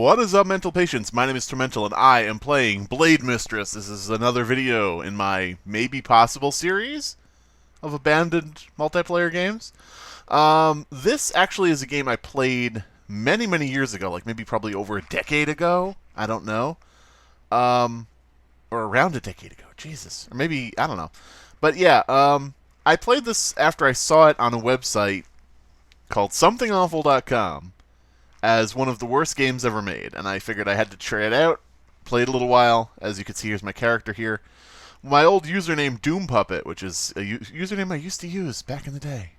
What is up, mental patients? My name is Tormental, and I am playing Blade Mistress. This is another video in my maybe possible series of abandoned multiplayer games. This actually is a game I played many, many years ago, like maybe probably over a decade ago. I don't know. Or around a decade ago. Jesus. Or maybe, I don't know. But yeah, I played this after I saw it on a website called somethingawful.com. as one of the worst games ever made, and I figured I had to try it out. Played a little while. As you can see, here's my character here. My old username, Doom Puppet, which is a username I used to use back in the day.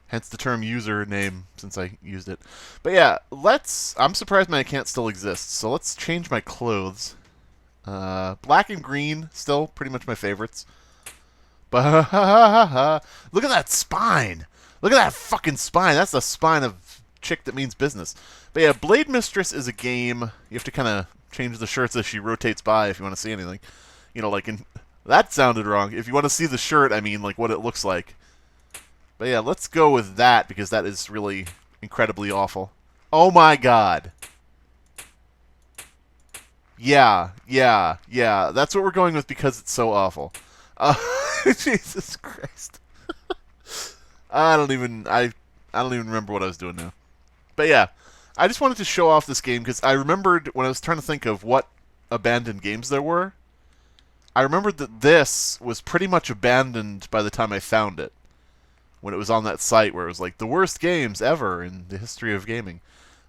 Hence the term username, since I used it. But yeah, I'm surprised my account still exists, so let's change my clothes. Black and green, still pretty much my favorites. But look at that spine! Look at that fucking spine! That's the spine of chick that means business. But yeah, Blade Mistress is a game. You have to kind of change the shirts as she rotates by if you want to see anything. You know, like in... That sounded wrong. If you want to see the shirt, I mean, like, what it looks like. But yeah, let's go with that, because that is really incredibly awful. Oh my god. Yeah. That's what we're going with because it's so awful. Jesus Christ. I don't even remember what I was doing now. But yeah, I just wanted to show off this game because I remembered when I was trying to think of what abandoned games there were, I remembered that this was pretty much abandoned by the time I found it. When it was on that site where it was like, the worst games ever in the history of gaming.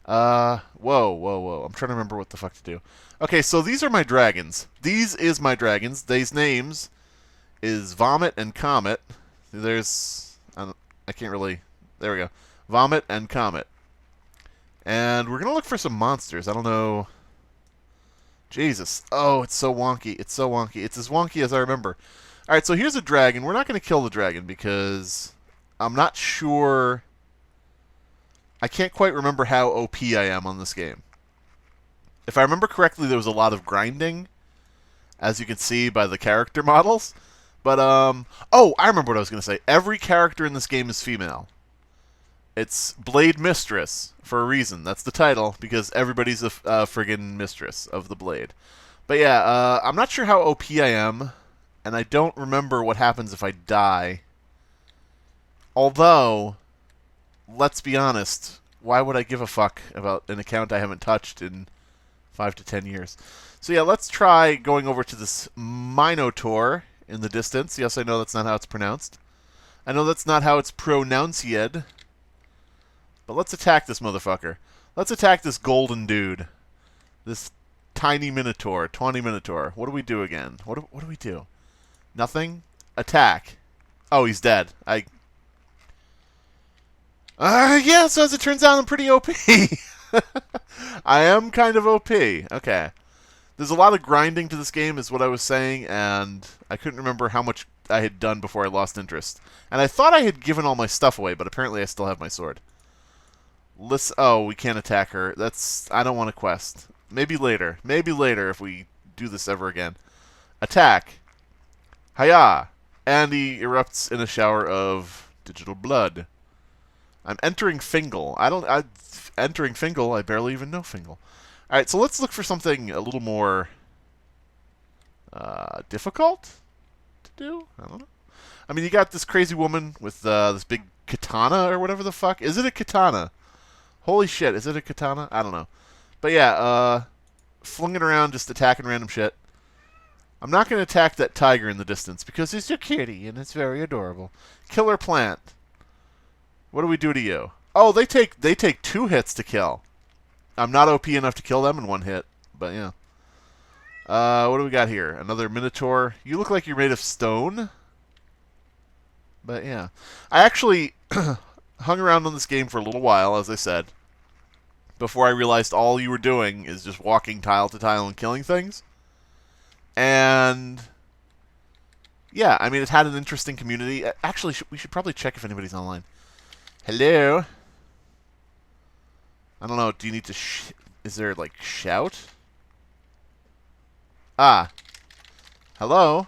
Whoa. I'm trying to remember what the fuck to do. Okay, so these are my dragons. These is my dragons. These names is Vomit and Comet. There's... I can't really... There we go. Vomit and Comet. And we're going to look for some monsters. I don't know... Jesus. Oh, it's so wonky. It's so wonky. It's as wonky as I remember. Alright, so here's a dragon. We're not going to kill the dragon because I'm not sure... I can't quite remember how OP I am on this game. If I remember correctly, there was a lot of grinding, as you can see by the character models. But, oh, I remember what I was going to say. Every character in this game is female. It's Blade Mistress, for a reason. That's the title, because everybody's a friggin' mistress of the blade. But yeah, I'm not sure how OP I am, and I don't remember what happens if I die. Although, let's be honest, why would I give a fuck about an account I haven't touched in 5 to 10 years? So yeah, let's try going over to this Minotaur in the distance. Yes, I know that's not how it's pronounced. I know that's not how it's pronounced. But let's attack this motherfucker. Let's attack this golden dude. This tiny Minotaur, 20 Minotaur. What do we do again? What do we do? Nothing? Attack. Oh, he's dead. Yeah, so as it turns out, I'm pretty OP. I am kind of OP. Okay. There's a lot of grinding to this game, is what I was saying, and I couldn't remember how much I had done before I lost interest. And I thought I had given all my stuff away, but apparently I still have my sword. Oh, we can't attack her. I don't want a quest. Maybe later. Maybe later if we do this ever again. Attack. Hiya! And he erupts in a shower of digital blood. I'm entering Fingal. Entering Fingal, I barely even know Fingal. Alright, so let's look for something a little more difficult to do? I don't know. I mean, you got this crazy woman with this big katana or whatever the fuck. Is it a katana? Holy shit, is it a katana? I don't know. But yeah, flinging around, just attacking random shit. I'm not going to attack that tiger in the distance because it's your kitty and it's very adorable. Killer plant. What do we do to you? Oh, they take 2 hits to kill. I'm not OP enough to kill them in 1 hit, but yeah. What do we got here? Another Minotaur. You look like you're made of stone. But yeah. I actually hung around on this game for a little while, as I said, before I realized all you were doing is just walking tile to tile and killing things. And yeah, I mean, it had an interesting community. Actually, we should probably check if anybody's online. Hello? I don't know, do you need to is there, like, shout? Ah. Hello?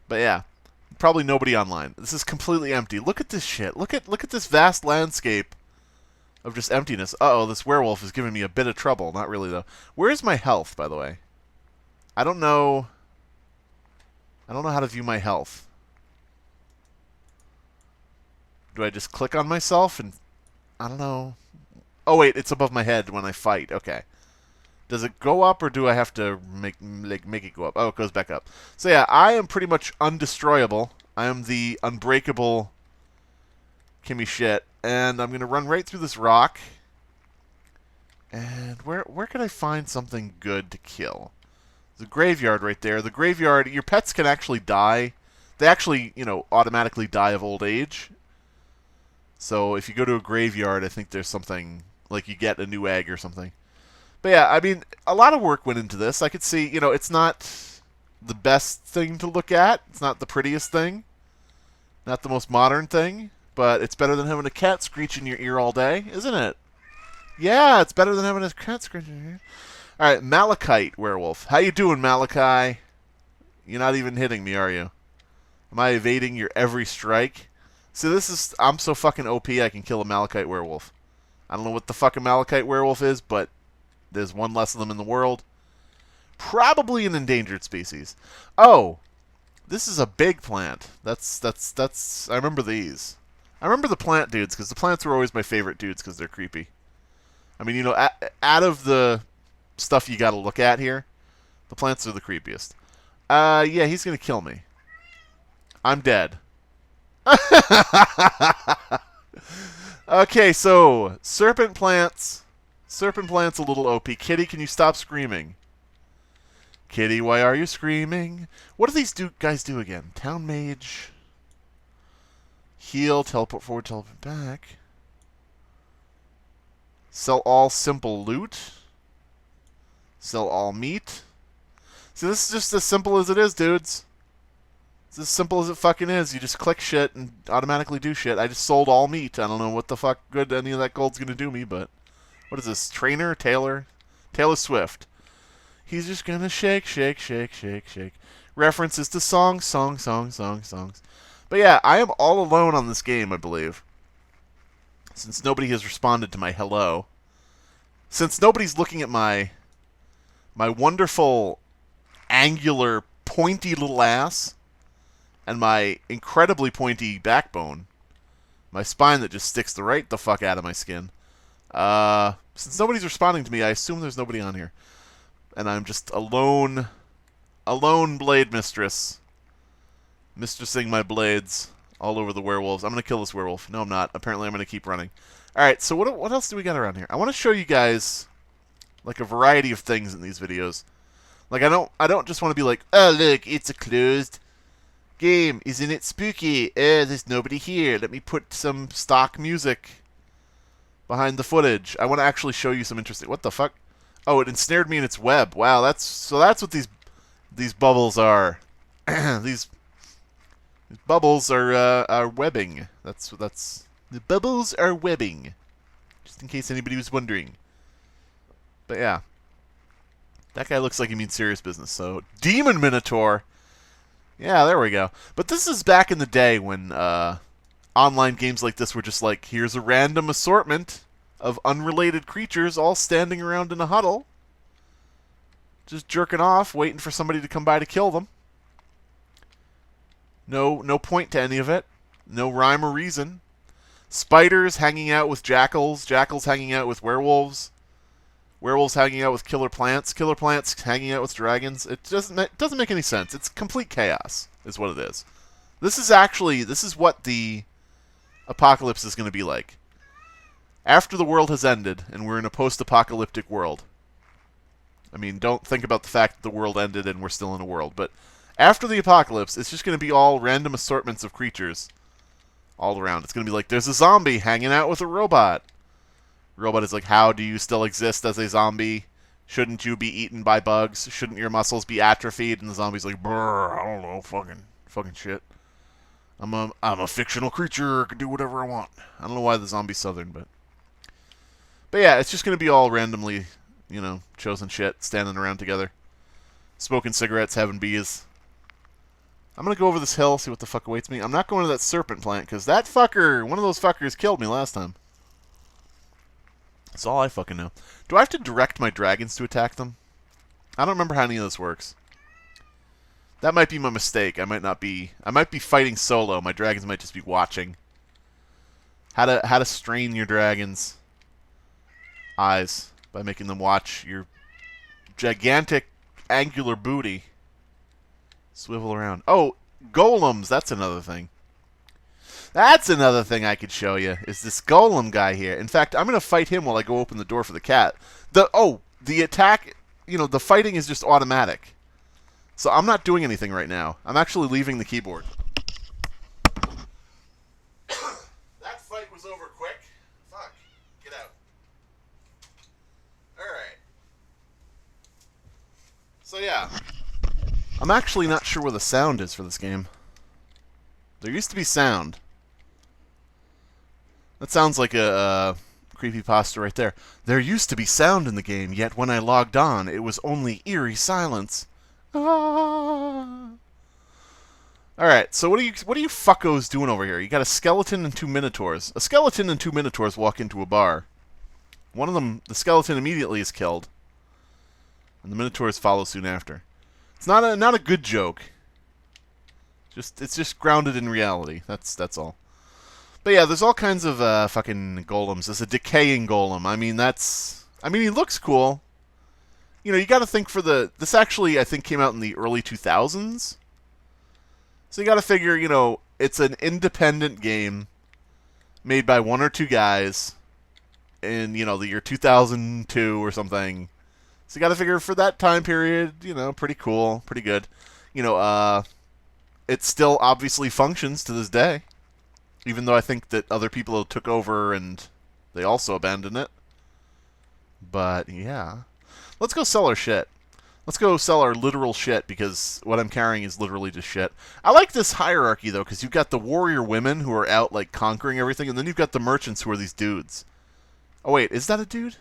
But yeah, probably nobody online. This is completely empty. Look at this shit. Look at this vast landscape of just emptiness. Uh-oh, this werewolf is giving me a bit of trouble. Not really, though. Where's my health, by the way? I don't know. I don't know how to view my health. Do I just click on myself and... I don't know. Oh, wait, it's above my head when I fight. Okay. Does it go up, or do I have to make it go up? Oh, it goes back up. So yeah, I am pretty much undestroyable. I am the unbreakable Kimmy shit. And I'm going to run right through this rock. And where can I find something good to kill? There's a graveyard right there. The graveyard, your pets can actually die. They actually, you know, automatically die of old age. So if you go to a graveyard, I think there's something, like you get a new egg or something. But yeah, I mean, a lot of work went into this. I could see, you know, it's not the best thing to look at. It's not the prettiest thing. Not the most modern thing. But it's better than having a cat screech in your ear all day, isn't it? Yeah, it's better than having a cat screech in your ear. Alright, Malachite werewolf. How you doing, Malachi? You're not even hitting me, are you? Am I evading your every strike? See, this is... I'm so fucking OP I can kill a Malachite werewolf. I don't know what the fuck a Malachite werewolf is, but there's one less of them in the world. Probably an endangered species. Oh! This is a big plant. That's... I remember these. I remember the plant dudes, because the plants were always my favorite dudes, because they're creepy. I mean, you know, out of the stuff you gotta look at here, the plants are the creepiest. Yeah, he's gonna kill me. I'm dead. Okay, so, serpent plants. Serpent plants a little OP. Kitty, can you stop screaming? Kitty, why are you screaming? What do these guys do again? Town mage... Heal, teleport forward, teleport back. Sell all simple loot. Sell all meat. See, this is just as simple as it is, dudes. It's as simple as it fucking is. You just click shit and automatically do shit. I just sold all meat. I don't know what the fuck good any of that gold's gonna do me, but... What is this? Trainer? Taylor? Taylor Swift. He's just gonna shake, shake, shake, shake, shake. References to songs. But yeah, I am all alone on this game, I believe. Since nobody has responded to my hello. Since nobody's looking at my wonderful, angular, pointy little ass, and my incredibly pointy backbone, my spine that just sticks right the fuck out of my skin. Since nobody's responding to me, I assume there's nobody on here. And I'm just alone blade mistress. Mistressing my blades all over the werewolves. I'm going to kill this werewolf. No, I'm not. Apparently, I'm going to keep running. Alright, so what else do we got around here? I want to show you guys, like, a variety of things in these videos. Like, I don't just want to be like, oh, look, it's a closed game. Isn't it spooky? There's nobody here. Let me put some stock music behind the footage. I want to actually show you some interesting... What the fuck? Oh, it ensnared me in its web. Wow, that's what these bubbles are. These bubbles are webbing. That's the bubbles are webbing. Just in case anybody was wondering. But yeah, that guy looks like he means serious business. So Demon Minotaur. Yeah, there we go. But this is back in the day when online games like this were just like, here's a random assortment of unrelated creatures all standing around in a huddle, just jerking off, waiting for somebody to come by to kill them. No point to any of it. No rhyme or reason. Spiders hanging out with jackals. Jackals hanging out with werewolves. Werewolves hanging out with killer plants. Killer plants hanging out with dragons. It doesn't make any sense. It's complete chaos, is what it is. This is what the apocalypse is going to be like. After the world has ended, and we're in a post-apocalyptic world. I mean, don't think about the fact that the world ended and we're still in a world, but after the apocalypse, it's just going to be all random assortments of creatures all around. It's going to be like, there's a zombie hanging out with a robot. Robot is like, how do you still exist as a zombie? Shouldn't you be eaten by bugs? Shouldn't your muscles be atrophied? And the zombie's like, brr, I don't know, fucking shit. I'm a fictional creature, I can do whatever I want. I don't know why the zombie's southern, but yeah, it's just going to be all randomly, you know, chosen shit, standing around together. Smoking cigarettes, having bees. I'm going to go over this hill, see what the fuck awaits me. I'm not going to that serpent plant, because that fucker, one of those fuckers killed me last time. That's all I fucking know. Do I have to direct my dragons to attack them? I don't remember how any of this works. That might be my mistake. I might be fighting solo. My dragons might just be watching. How to strain your dragons' eyes by making them watch your gigantic angular booty swivel around. Oh, golems, that's another thing. That's another thing I could show you, is this golem guy here. In fact, I'm going to fight him while I go open the door for the cat. The attack, the fighting is just automatic. So I'm not doing anything right now. I'm actually leaving the keyboard. That fight was over quick. Fuck. Get out. Alright. So yeah. I'm actually not sure where the sound is for this game. There used to be sound. That sounds like a creepypasta right there. There used to be sound in the game, yet when I logged on, it was only eerie silence. Ah. Alright, so what are you fuckos doing over here? You got a skeleton and 2 minotaurs. A skeleton and 2 minotaurs walk into a bar. One of them, the skeleton immediately is killed. And the minotaurs follow soon after. It's not a good joke. It's just grounded in reality. That's all. But yeah, there's all kinds of fucking golems. There's a decaying golem. I mean, he looks cool. You got to think for this actually, I think, came out in the early 2000s. So you got to figure, it's an independent game made by 1 or 2 guys in, the year 2002 or something. So you got to figure for that time period, pretty cool, pretty good. It still obviously functions to this day. Even though I think that other people took over and they also abandoned it. But, yeah. Let's go sell our shit. Let's go sell our literal shit, because what I'm carrying is literally just shit. I like this hierarchy, though, because you've got the warrior women who are out, like, conquering everything, and then you've got the merchants who are these dudes. Oh, wait, is that a dude?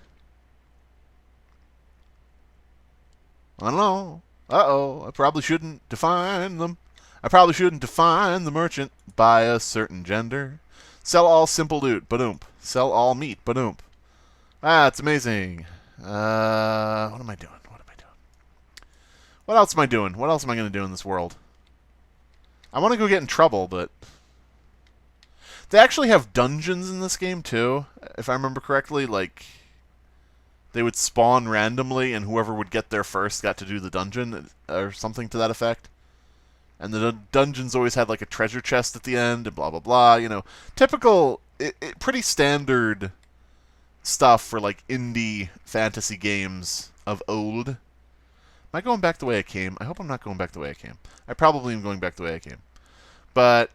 I don't know. Uh-oh, I probably shouldn't define them. I probably shouldn't define the merchant by a certain gender. Sell all simple loot, ba-doomp. Sell all meat, ba-doomp. Ah, it's amazing. What am I doing? What else am I doing? What else am I going to do in this world? I want to go get in trouble, but... They actually have dungeons in this game, too, if I remember correctly. Like, they would spawn randomly, and whoever would get there first got to do the dungeon, or something to that effect. And the dungeons always had, like, a treasure chest at the end, and blah, blah, blah. Typical, pretty standard stuff for, like, indie fantasy games of old. Am I going back the way I came? I hope I'm not going back the way I came. I probably am going back the way I came. But,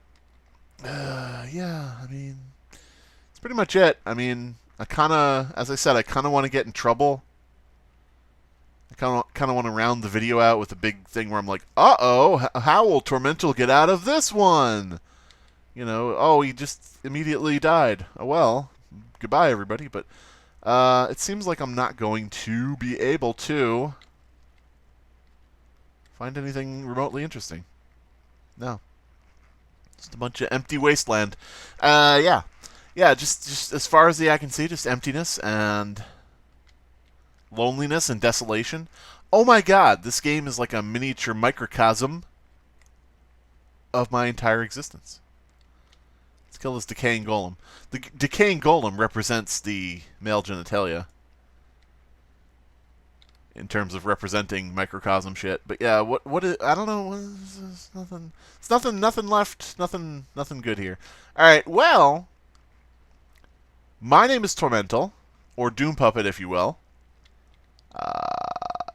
yeah, I mean, that's pretty much it. I mean, as I said, I kind of want to get in trouble. I kind of want to round the video out with a big thing where I'm like, uh-oh, how will Tormental get out of this one? Oh, he just immediately died. Oh, well, goodbye, everybody. But it seems like I'm not going to be able to find anything remotely interesting. No. Just a bunch of empty wasteland. Yeah. Yeah, just as far as the eye can see, just emptiness and loneliness and desolation. Oh my god, this game is like a miniature microcosm of my entire existence. Let's kill this decaying golem. The decaying golem represents the male genitalia in terms of representing microcosm shit. But yeah, what is, I don't know, it's nothing left, nothing good here. All right, well, my name is Tormental, or Doom Puppet, if you will.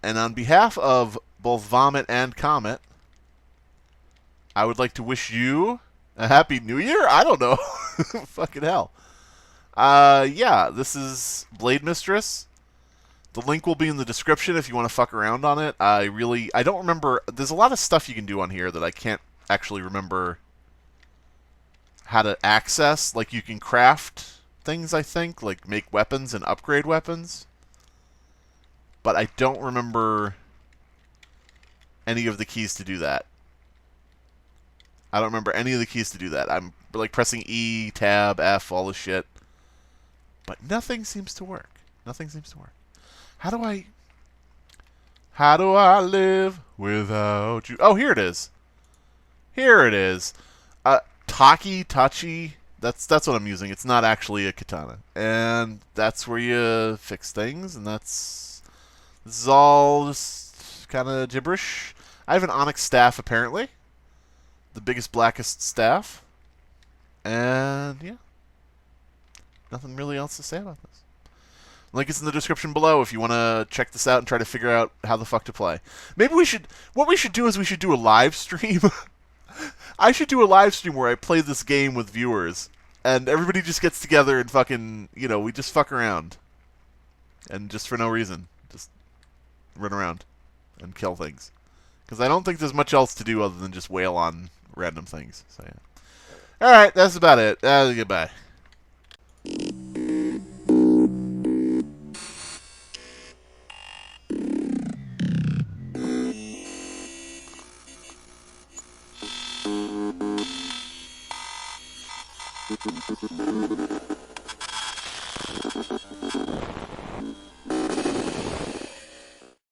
And on behalf of both Vomit and Comet, I would like to wish you a Happy New Year? I don't know. Fucking hell. Yeah, this is Blade Mistress. The link will be in the description if you want to fuck around on it. I don't remember. There's a lot of stuff you can do on here that I can't actually remember how to access. Like, you can craft things, I think, like make weapons and upgrade weapons. But I don't remember any of the keys to do that. I don't remember any of the keys to do that. I'm like pressing E, Tab, F, all this shit. But nothing seems to work. Nothing seems to work. How do I live without you? Oh, here it is. Here it is. Taki Tachi. That's what I'm using. It's not actually a katana, and that's where you fix things. And this is all just kind of gibberish. I have an onyx staff apparently, the biggest blackest staff, and yeah, nothing really else to say about this. Link is in the description below if you want to check this out and try to figure out how the fuck to play. Maybe what we should do is we should do a live stream. I should do a live stream where I play this game with viewers, and everybody just gets together and fucking, we just fuck around. And just for no reason. Just run around and kill things. Because I don't think there's much else to do other than just wail on random things. So yeah. Alright, that's about it. Goodbye. Thank you.